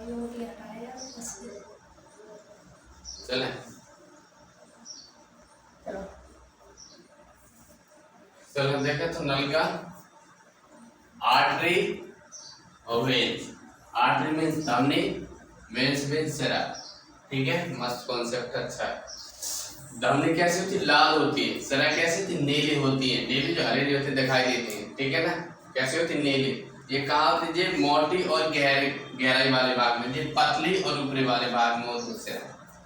चले चलो देखे तो नल का आर्टरी और वेन्स। आर्टरी मीन्स धमनी, वेन्स मीन्स सिरा। ठीक है, मस्त कॉन्सेप्ट, अच्छा है। धमनी कैसी होती है? लाल होती है। सिरा कैसी होती है? नीली होती है। नीली जो हरी होती है दिखाई देती है। ठीक है ना, कैसी होती है? नीली। ये कहाँ होती है? मोटी और गहराई वाले भाग में, ये पतली और ऊपरी वाले भाग में होती है सिरा।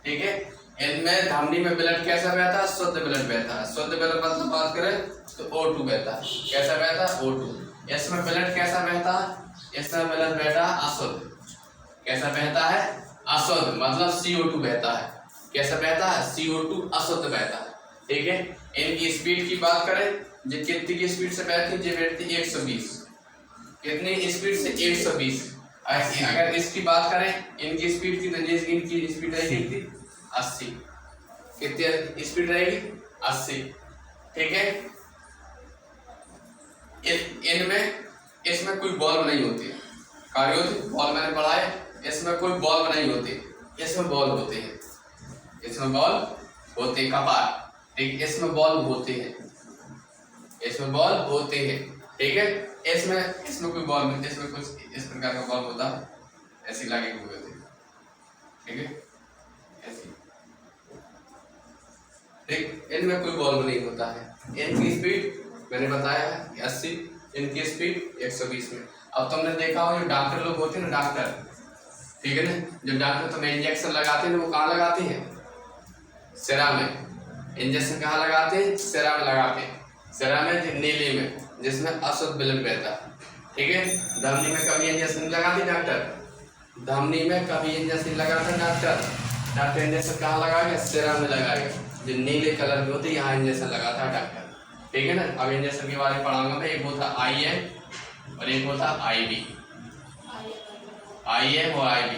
ठीक है, इनमें धमनी में ब्लड कैसा बहता है? शुद्ध ब्लड बहता है। शुद्ध ब्लड मतलब बात करें तो O2 बहता है। कैसा बहता है? O2। इसमें ब्लड कैसा बहता है? इसमें ब्लड बहता है अशुद्ध। कैसा बहता है? अशुद्ध, मतलब CO2 बहता है। कैसा बहता है? CO2 अशुद्ध बहता है। ठीक है, इनकी स्पीड की बात करें, जो कितनी की स्पीड से बहती है? जो बहती है 120। कितनी स्पीड से? 120। अगर इसकी बात करें इनकी स्पीड की, तो इनकी स्पीड रहेगी 80। कितनी स्पीड रहेगी? 80। ठीक है, इनमें इसमें कोई बॉल्ब नहीं होती। कार्य होती बॉल्ब, मैंने पढ़ा है। इसमें कोई बॉल्ब नहीं होती, इसमें बॉल्ब होते हैं। इसमें बॉल्ब होते हैं, कपाट। ठीक, इसमें बॉल्ब होते हैं, इसमें बॉल्ब होते हैं। ठीक है, इसमें कोई बॉल्ब नहीं, इसमें कुछ इस प्रकार का बॉल्ब होता है, ऐसे लगे हुए होते हैं। ठीक है, ऐसे। ठीक, इनमें कोई बॉल्ब नहीं होता है। इनकी स्पीड मैंने बताया है 80, इनकी स्पीड 120 में। अब तुमने देखा हो जो डॉक्टर लोग होते हैं ना, डॉक्टर, ठीक है ना, जो डॉक्टर तुम्हें इंजेक्शन लगाते हैं ना, वो कहाँ लगाते हैं? सिरा में। इंजेक्शन कहाँ लगाते हैं? सिरा में लगाते हैं। सिरा में, नीली में, जिसमें अशुद्ध ब्लड बहता है। ठीक है, धमनी में कभी इंजेक्शन लगाते डॉक्टर? धमनी में कभी इंजेक्शन लगाता डॉक्टर? डॉक्टर इंजेक्शन कहाँ लगाएगा? सिरा में लगाएगा, जो नीले कलर में होती है, यहाँ इंजेक्शन लगाता है डॉक्टर। ठीक है ना, अब इंजेक्शन के बारे में पढ़ाऊंगा मैं। एक होता IM और एक होता IB। IM और IB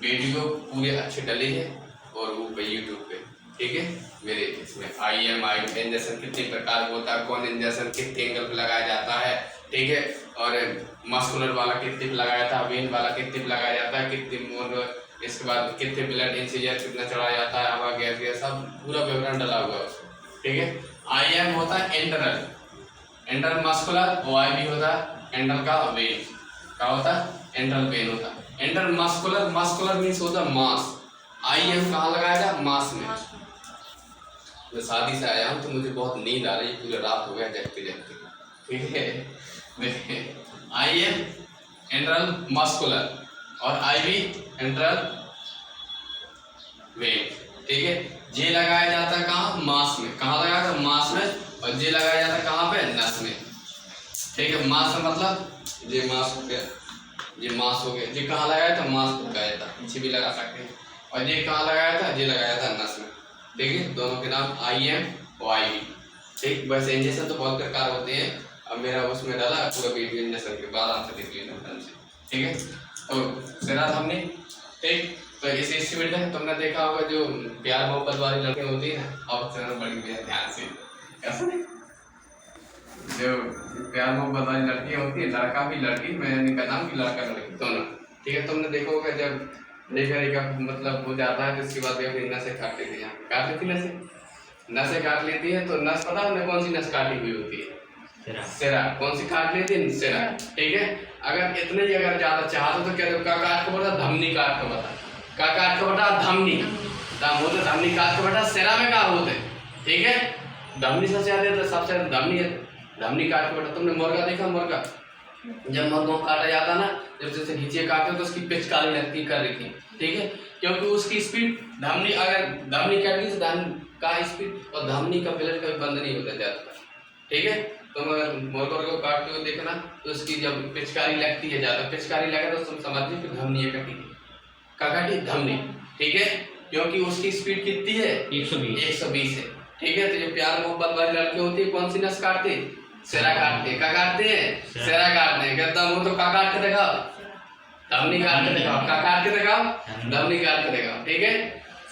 वीडियो पूरे अच्छे डले हैं और वो पे यूट्यूब पे। ठीक है, मेरे इसमें IM IB इंजेक्शन कितने प्रकार का होता है, कौन इंजेक्शन कितने एंगल पे लगाया जाता है। ठीक है, और मस्कुलर वाला कितने पे लगाया जाता है, वेन वाला कितने पे लगाया जाता है, कितने, इसके बाद कितने ब्लड इंसीजर कितना चढ़ाया जाता है, हवा गैस, सब पूरा विवरण डला हुआ है उसमें। ठीक है, IM होता है इंटरनल मस्कुलर, और IB होता है इंटर का वेन। क्या होता है? इंटरनल वेन होता है। इंटर मस्कुलर मीन्स होता है मांस। IM कहाँ लगाया जाए? मांस में। मैं शादी से आया हूँ तो मुझे बहुत नींद आ रही है, पूरी रात हो गया जगते जगते। ठीक है, देखिए IM इंटरनल मस्कुलर और IB इंटरनल वेन। ठीक है, जे लगाया जाता है कहाँ? मांस में। कहाँ लगाया जाता है? मांस में। और जे लगाया जाता है कहाँ पे? नस में। ठीक है, मांस में मतलब ये मांस हो गया, ये मांस हो गया। ये कहाँ लगाया था? मांस में लगाया था, पीछे भी लगा सकते हैं। और ये कहाँ लगाया था? ये लगाया था नस में। ठीक है, दोनों के नाम IM और IB। ठीक, वैसे इंजेक्शन तो बहुत प्रकार होते हैं, अब मेरा उसमें डाला पूरा वीडियो इंजेक्शन के बाद आंसर देख लेना ढंग से। ठीक है, तो सिरा हमने। ठीक, तो इसी स्पीड में तुमने देखा होगा जो प्यार मोहब्बत वाली लड़कियां होती है ना, और चैनल बड़ी भी ध्यान से, ऐसा नहीं, जो प्यार मोहब्बत वाली लड़कियां होती है, लड़का भी लड़की, मैंने का नाम भी लड़का लड़की दोनों। ठीक है, तुमने देखा होगा जब रेखा मतलब हो जाता है तो उसके बाद फिर नसें काट लेती है, काट लेती नसें काट लेती है। तो नस पता है कौन सी नस काटी हुई होती है? सिरा। कौन सी काट लेती है? सिरा। ठीक है, अगर इतने ही अगर ज्यादा चाहते तो क्या का काट को बता? धमनी काट को बता। का काट को बता? धमनी। होते धमनी काट को बता, सिरा में क्या होते? ठीक है, धमनी सबसे ज्यादा तो सबसे धमनी है, धमनी काट को बता। तुमने मुर्गा देखा? मुर्गा जब मुर्गों को काटा जाता ना, जब जैसे घींचे काटते तो उसकी पिचकारी लगती कर रही थी। ठीक है, क्योंकि उसकी स्पीड धमनी, अगर धमनी काट गई तो धमनी का स्पीड और धमनी का ब्लड कभी बंद नहीं होता जाता। ठीक है, तो अगर मुर्गों को काटते हुए देखना तो उसकी जब पिचकारी लगती है ज्यादा, पिचकारी लगे तो तुम समझिए कि धमनी कटी, का कटी? धमनी। ठीक है, क्योंकि उसकी स्पीड कितनी है? 120 है। ठीक है, तो जो प्यार मोहब्बत वाली लड़की होती है कौन सी नस काटती? सिरा काटते। का काटते हैं? सिरा काटते हैं। कहता हूँ तो का काट के दिखाओ, धमनी काट के दिखाओ। का काट के दिखाओ, धमनी काट के दिखाओ। ठीक है,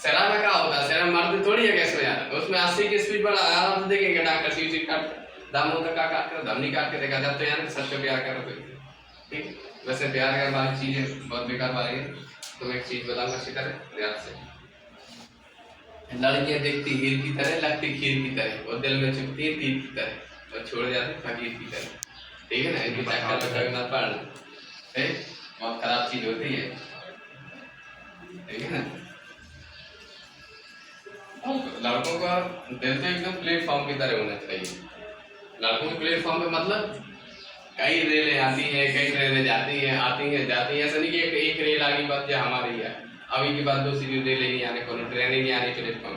सिरा में क्या होता है? सिरा में मर्द थोड़ी है कैसे यार, उसमें 80 की स्पीड पर आराम से देखेंगे डॉक्टर सीधी काट दम होता का काट कर, धमनी काट के देखा जाता है यार, सच में प्यार करो। ठीक, वैसे प्यार का वाली चीज है बहुत बेकार वाली है। तुम एक चीज बताऊंगा अच्छी तरह ध्यान से। लड़कियां दिखती हीर की तरह, लगती खीर की तरह, और दिल में चुभती है तीर की तरह, और छोड़ जाती फकीर की तरह। ठीक है ना, इनकी चक्कर में कभी मत पड़ना, ठीक? बहुत खराब चीज होती है, ठीक है ना। लड़कों का दिल तो एकदम प्लेटफॉर्म की तरह होना चाहिए। लड़कों के प्लेटफॉर्म पे मतलब कई रेलें आती हैं, कई ट्रेनें जाती हैं, आती हैं जाती हैं। ऐसा नहीं कि एक रेल आगे बात या हमारी है, अभी के बाद दूसरी रेल नहीं आने, कोनो ट्रेन ही नहीं आने प्लेटफॉर्म,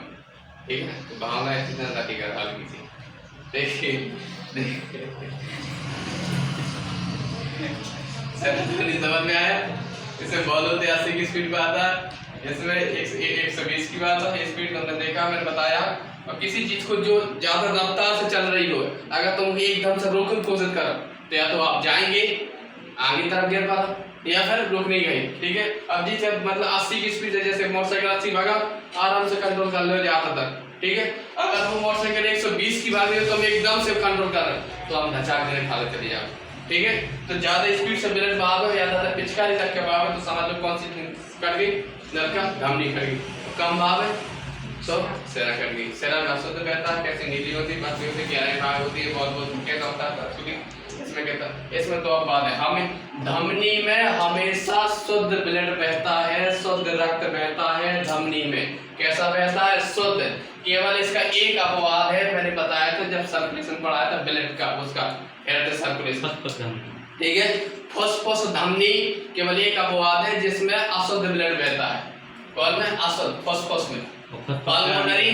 ठीक है। तो भावना ऐसी तरह रखी कर हल्की सी, देखिए समझ में आया। इसमें बॉल होते 80 की स्पीड पे आता है, इसमें 120 की बात है स्पीड। तुमने देखा, मैंने बताया। और किसी चीज को जो ज्यादा रफ्तार से चल रही हो, अगर तुम एकदम से रोकने की कोशिश करो तो या तो आप जाएंगे आगे तरफ गिर पा, या फिर रुक नहीं गई, ठीक है। अब जी जब मतलब 80 की स्पीड है, जैसे मोटरसाइकिल 80 भागा, आराम से कंट्रोल कर लो ज्यादा तक, ठीक है। अगर वो मोटरसाइकिल 120 की भाग रही हो तो हम एकदम से कंट्रोल कर रहे हो, तो हम धचाक देने खा चले जाओ, ठीक है। तो ज्यादा स्पीड से बुलेट भागो या ज्यादा पिचकारी रख के भागो तो समझ लो कौन सी कट गई, लड़का धमनी कट गई। कम भावे तो सेरा कट गई। सेरा में शुद्ध बहता है, कैसे नीली होती है, पतली होती है, गहराई भाग होती है, बहुत कैसा होता है, इसमें कहता है। इसमें तो अब बात है, हमें धमनी में हमेशा शुद्ध ब्लड बहता है, शुद्ध रक्त बहता है धमनी में। कैसा बहता है? शुद्ध। केवल इसका एक अपवाद है, मैंने बताया था जब सर्कुलेशन पढ़ाया था ब्लड का, उसका हेल्थ सर्कुलेशन, ठीक है। फुसफुस धमनी केवल एक अपवाद है जिसमें अशुद्ध ब्लड बहता है। कौन में? अशुद्ध, फुसफुस में। पल्मोनरी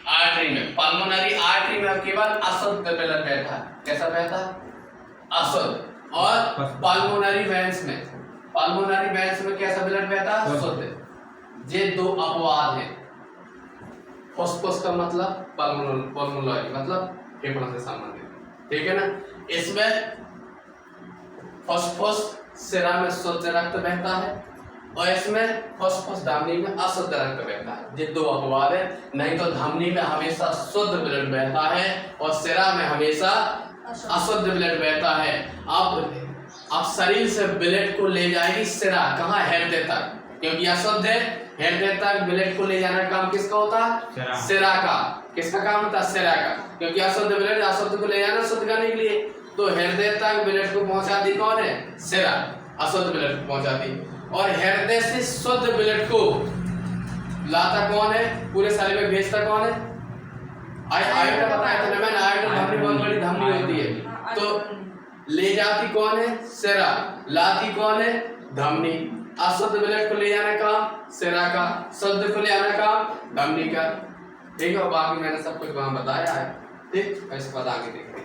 आर्टरी में, पल्मोनरी आर्टरी में केवल अशुद्ध ब्लड बहता है। कैसा बहता है? अशुद्ध। और पल्मोनरी वेन्स में, पल्मोनरी वेन्स में कैसा ब्लड बहता है? शुद्ध। ये दो अपवाद हैं। फुसफुस का मतलब पल्मोनरी मतलब फेफड़ों से संबंधित, ठीक है ना। इसमें फुसफुस सिरा में शुद्ध रक्त बहता है, और इसमें फुसफुस धमनी में अशुद्ध रक्त बहता है। ये दो अपवाद है, नहीं तो धमनी में हमेशा शुद्ध ब्लड बहता है और सिरा में हमेशा अशुद्ध ब्लड बहता है। अब शरीर से ब्लड को ले जाएगी सिरा, कहाँ? हृदय तक, क्योंकि अशुद्ध है। हृदय तक ब्लड को ले जाना काम किसका होता है? सिरा का। किसका काम होता है? सिरा का, क्योंकि अशुद्ध ब्लड अशुद्ध को ले जाना शुद्ध करने के लिए, तो हृदय तक ब्लड को पहुंचाती कौन है? सिरा, अशुद्ध ब्लड को पहुंचाती। और हृदय से शुद्ध ब्लड को लाता कौन है? पूरे शरीर में भेजता कौन है? आयोडा बताया था ना मैंने, आयोडा धमनी बहुत बड़ी धमनी होती है, तो ले जाती कौन है? सिरा, लाती कौन है? धमनी। अशुद्ध ब्लड को ले जाना काम सिरा का, शुद्ध को ले आना काम धमनी का, ठीक है। बाकी मैंने सब कुछ वहां बताया है, ठीक। ऐसे बता के देखते